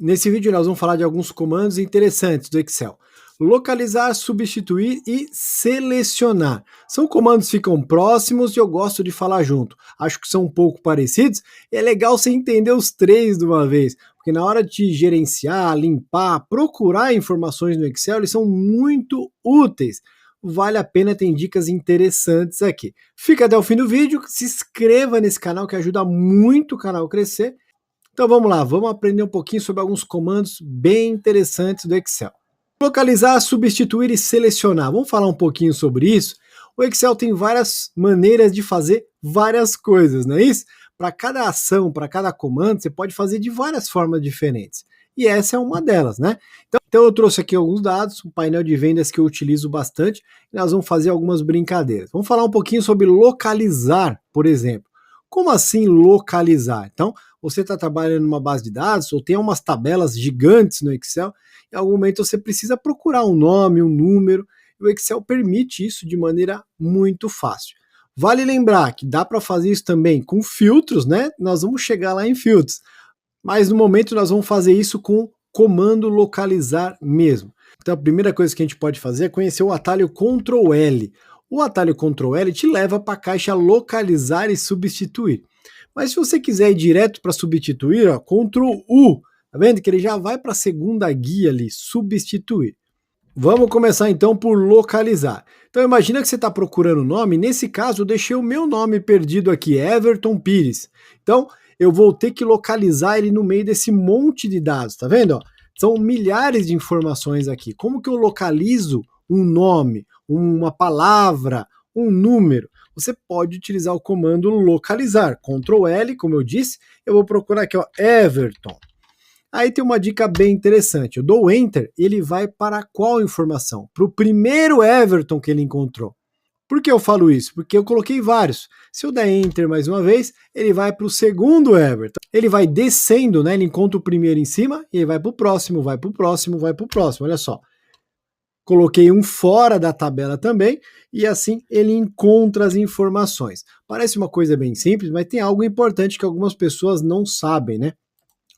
Nesse vídeo nós vamos falar de alguns comandos interessantes do Excel. Localizar, substituir e selecionar. São comandos que ficam próximos e eu gosto de falar junto. Acho que são um pouco parecidos e é legal você entender os três de uma vez, porque na hora de gerenciar, limpar, procurar informações no Excel, eles são muito úteis. Vale a pena, tem dicas interessantes aqui. Fica até o fim do vídeo, se inscreva nesse canal que ajuda muito o canal a crescer. Então vamos lá, vamos aprender um pouquinho sobre alguns comandos bem interessantes do Excel. Localizar, substituir e selecionar. Vamos falar um pouquinho sobre isso? O Excel tem várias maneiras de fazer várias coisas, não é isso? Para cada ação, para cada comando, você pode fazer de várias formas diferentes. E essa é uma delas, né? Então eu trouxe aqui alguns dados, um painel de vendas que eu utilizo bastante, e nós vamos fazer algumas brincadeiras. Vamos falar um pouquinho sobre localizar, por exemplo. Como assim localizar? Então, você está trabalhando numa base de dados ou tem umas tabelas gigantes no Excel, em algum momento você precisa procurar um nome, um número, e o Excel permite isso de maneira muito fácil. Vale lembrar que dá para fazer isso também com filtros, né? Nós vamos chegar lá em filtros, mas no momento nós vamos fazer isso com comando localizar mesmo. Então a primeira coisa que a gente pode fazer é conhecer o atalho Ctrl L. O atalho Ctrl L te leva para a caixa localizar e substituir. Mas se você quiser ir direto para substituir, ó, Ctrl U, tá vendo que ele já vai para a segunda guia ali, substituir. Vamos começar então por localizar. Então imagina que você está procurando o nome, nesse caso eu deixei o meu nome perdido aqui, Everton Pires. Então eu vou ter que localizar ele no meio desse monte de dados, tá vendo? Ó, são milhares de informações aqui. Como que eu localizo um nome, uma palavra, um número? Você pode utilizar o comando localizar, Ctrl L, como eu disse, eu vou procurar aqui, ó, Everton. Aí tem uma dica bem interessante, eu dou Enter, ele vai para qual informação? Para o primeiro Everton que ele encontrou. Por que eu falo isso? Porque eu coloquei vários. Se eu der Enter mais uma vez, ele vai para o segundo Everton. Ele vai descendo, né? Ele encontra o primeiro em cima e ele vai para o próximo, vai para o próximo, vai para o próximo. Olha só. Coloquei um fora da tabela também e assim ele encontra as informações. Parece uma coisa bem simples, mas tem algo importante que algumas pessoas não sabem, né?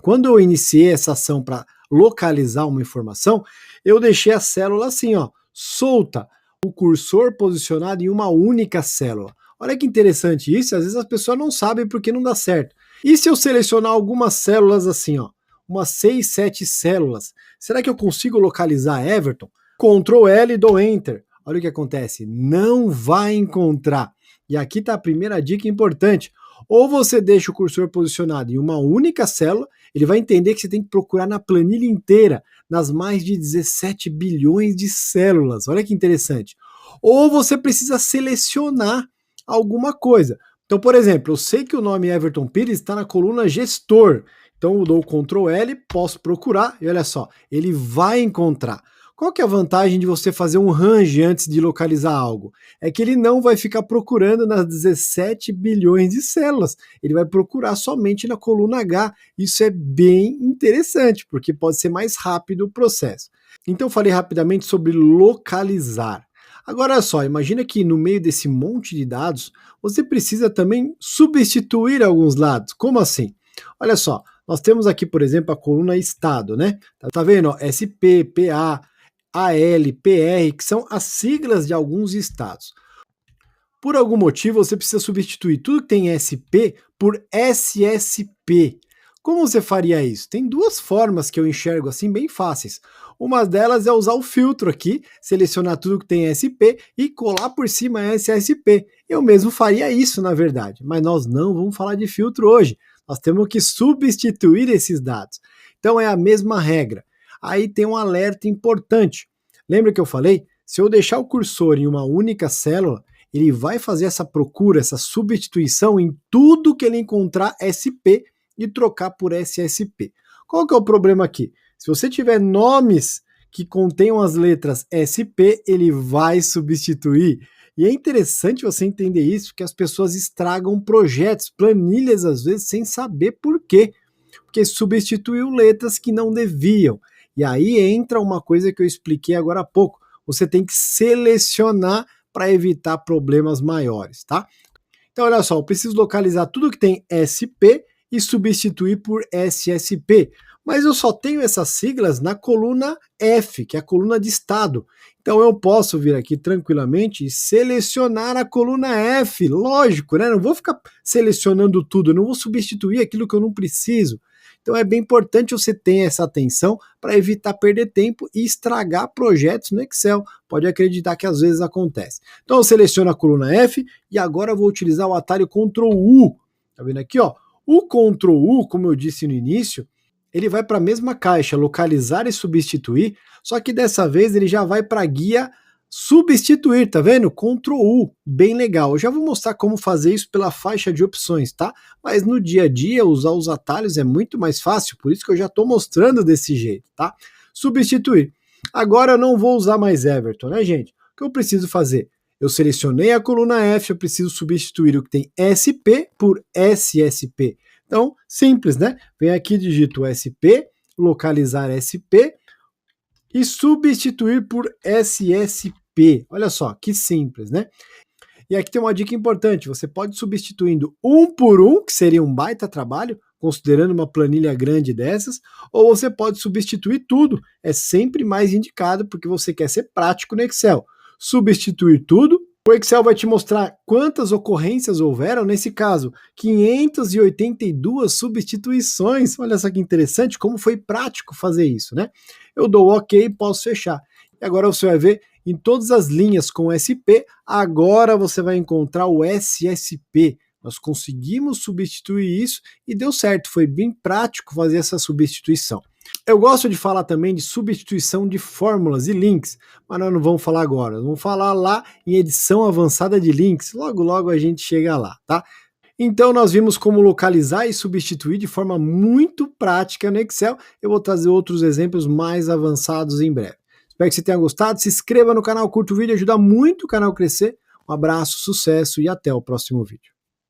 Quando eu iniciei essa ação para localizar uma informação, eu deixei a célula assim, ó, solta, o cursor posicionado em uma única célula. Olha que interessante isso, às vezes as pessoas não sabem porque não dá certo. E se eu selecionar algumas células assim, ó, umas 6, 7 células, será que eu consigo localizar Everton? Ctrl L e dou Enter. Olha o que acontece, não vai encontrar. E aqui está a primeira dica importante. Ou você deixa o cursor posicionado em uma única célula, ele vai entender que você tem que procurar na planilha inteira, nas mais de 17 bilhões de células. Olha que interessante. Ou você precisa selecionar alguma coisa. Então, por exemplo, eu sei que o nome Everton Pires está na coluna gestor. Então eu dou o Ctrl L, posso procurar e olha só, ele vai encontrar. Qual que é a vantagem de você fazer um range antes de localizar algo? É que ele não vai ficar procurando nas 17 bilhões de células, ele vai procurar somente na coluna H. Isso é bem interessante, porque pode ser mais rápido o processo. Então falei rapidamente sobre localizar. Agora olha só, imagina que no meio desse monte de dados, você precisa também substituir alguns dados. Como assim? Olha só, nós temos aqui, por exemplo, a coluna estado, né? Tá vendo? Ó, SP, PA, AL, PR, que são as siglas de alguns estados. Por algum motivo, você precisa substituir tudo que tem SP por SSP. Como você faria isso? Tem duas formas que eu enxergo assim bem fáceis. Uma delas é usar o filtro aqui, selecionar tudo que tem SP e colar por cima SSP. Eu mesmo faria isso, na verdade, mas nós não vamos falar de filtro hoje. Nós temos que substituir esses dados. Então é a mesma regra. Aí tem um alerta importante. Lembra que eu falei? Se eu deixar o cursor em uma única célula, ele vai fazer essa procura, essa substituição em tudo que ele encontrar SP e trocar por SSP. Qual que é o problema aqui? Se você tiver nomes que contenham as letras SP, ele vai substituir. E é interessante você entender isso, porque as pessoas estragam projetos, planilhas às vezes, sem saber por quê. Porque substituiu letras que não deviam. E aí entra uma coisa que eu expliquei agora há pouco. Você tem que selecionar para evitar problemas maiores, tá? Então, olha só, eu preciso localizar tudo que tem SP e substituir por SSP. mas eu só tenho essas siglas na coluna F, que é a coluna de estado. Então eu posso vir aqui tranquilamente e selecionar a coluna F, lógico, né? Não vou ficar selecionando tudo, eu não vou substituir aquilo que eu não preciso. Então é bem importante você ter essa atenção para evitar perder tempo e estragar projetos no Excel. Pode acreditar que às vezes acontece. Então eu seleciono a coluna F e agora eu vou utilizar o atalho Ctrl U. Tá vendo aqui, ó? O Ctrl U, como eu disse no início, ele vai para a mesma caixa, localizar e substituir, só que dessa vez ele já vai para a guia substituir, tá vendo? Ctrl U, bem legal. Eu já vou mostrar como fazer isso pela faixa de opções, tá? Mas no dia a dia usar os atalhos é muito mais fácil, por isso que eu já estou mostrando desse jeito, tá? Substituir. Agora eu não vou usar mais Everton, né, gente? O que eu preciso fazer? Eu selecionei a coluna F, eu preciso substituir o que tem SP por SSP. Então, simples, né? Vem aqui, digito SP, localizar SP e substituir por SSP. Olha só, que simples, né? E aqui tem uma dica importante, você pode ir substituindo um por um, que seria um baita trabalho, considerando uma planilha grande dessas, ou você pode substituir tudo, é sempre mais indicado porque você quer ser prático no Excel. Substituir tudo, o Excel vai te mostrar quantas ocorrências houveram, nesse caso, 582 substituições. Olha só que interessante, como foi prático fazer isso, né? Eu dou OK e posso fechar. E agora você vai ver em todas as linhas com SP, agora você vai encontrar o SSP. Nós conseguimos substituir isso e deu certo, foi bem prático fazer essa substituição. Eu gosto de falar também de substituição de fórmulas e links, mas nós não vamos falar agora, vamos falar lá em edição avançada de links, logo logo a gente chega lá, tá? Então nós vimos como localizar e substituir de forma muito prática no Excel, eu vou trazer outros exemplos mais avançados em breve. Espero que você tenha gostado, se inscreva no canal, curta o vídeo, ajuda muito o canal a crescer. Um abraço, sucesso e até o próximo vídeo.